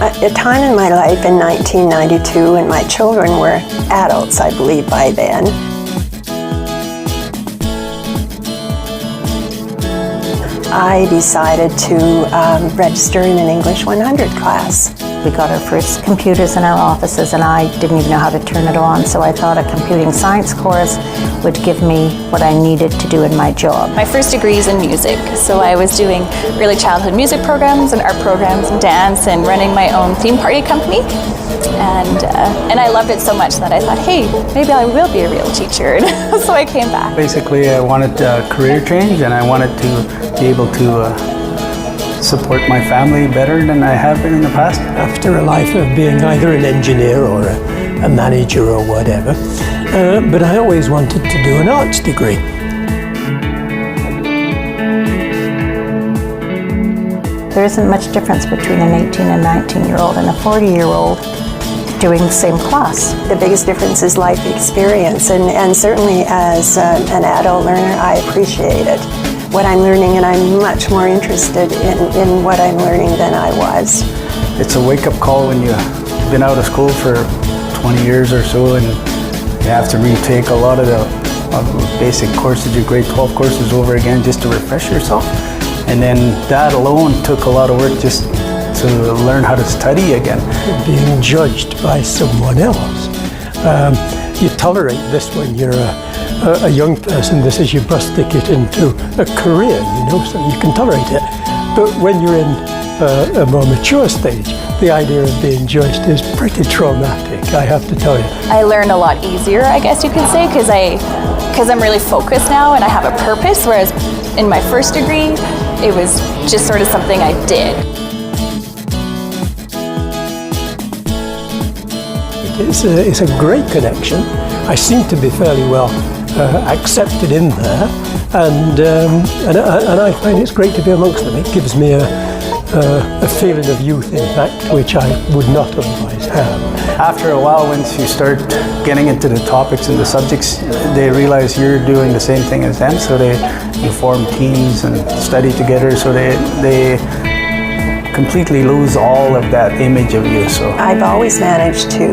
A time in my life in 1992 when my children were adults, I believe, by then. I decided to register in an English 100 class. We got our first computers in our offices and I didn't even know how to turn it on, so I thought a computing science course would give me what I needed to do in my job. My first degree is in music, so I was doing early childhood music programs and art programs and dance and running my own theme party company. And I loved it so much that I thought, hey, maybe I will be a real teacher. So I came back. Basically, I wanted a career change and I wanted to be able to support my family better than I have been in the past. After a life of being either an engineer or a manager or whatever, but I always wanted to do an arts degree. There isn't much difference between an 18 and 19-year-old and a 40-year-old doing the same class. The biggest difference is life experience, and certainly as an adult learner, I appreciate it. What I'm learning, and I'm much more interested in what I'm learning than I was. It's a wake-up call when you've been out of school for 20 years or so and you have to retake a lot of the basic courses, your grade 12 courses over again just to refresh yourself. And then that alone took a lot of work just to learn how to study again. Being judged by someone else. You tolerate this when you're a young person. This is your bus ticket into a career, you know, so you can tolerate it. But when you're in a more mature stage, the idea of being judged is pretty traumatic, I have to tell you. I learn a lot easier, I guess you could say, because I'm really focused now and I have a purpose, whereas in my first degree, it was just sort of something I did. It's a great connection. I seem to be fairly well accepted in there, and I find it's great to be amongst them. It gives me a feeling of youth, in fact, which I would not otherwise have. After a while, once you start getting into the topics and the subjects, they realize you're doing the same thing as them, so you form teams and study together, so they completely lose all of that image of you. So I've always managed to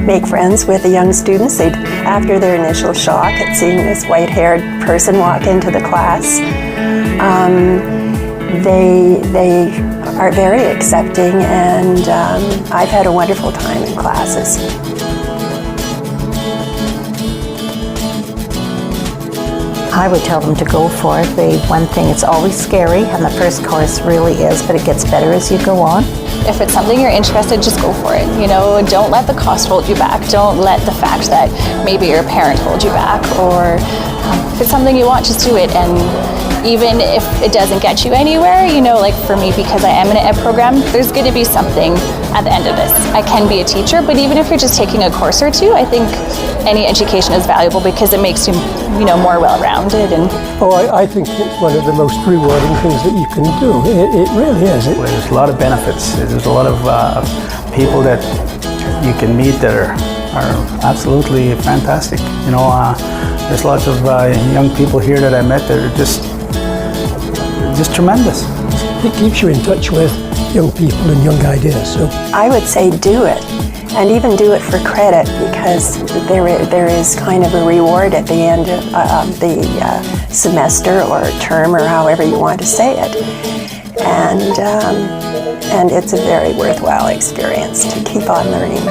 make friends with the young students. After their initial shock at seeing this white-haired person walk into the class, they are very accepting, and I've had a wonderful time in classes. I would tell them to go for it. One thing, it's always scary, and the first course really is, but it gets better as you go on. If it's something you're interested, just go for it. You know, don't let the cost hold you back. Don't let the fact that maybe your parent hold you back, or if it's something you want, just do it. And even if it doesn't get you anywhere, you know, like for me, because I am in an ed program, there's going to be something at the end of this. I can be a teacher, but even if you're just taking a course or two, I think any education is valuable because it makes you, more well-rounded. And I think it's one of the most rewarding things that you can do. It really is. There's a lot of benefits. There's a lot of people that you can meet that are absolutely fantastic. There's lots of young people here that I met that are just tremendous. It keeps you in touch with young people and young ideas. So I would say do it, and even do it for credit, because there is kind of a reward at the end of the semester or term, or however you want to say it, and it's a very worthwhile experience to keep on learning.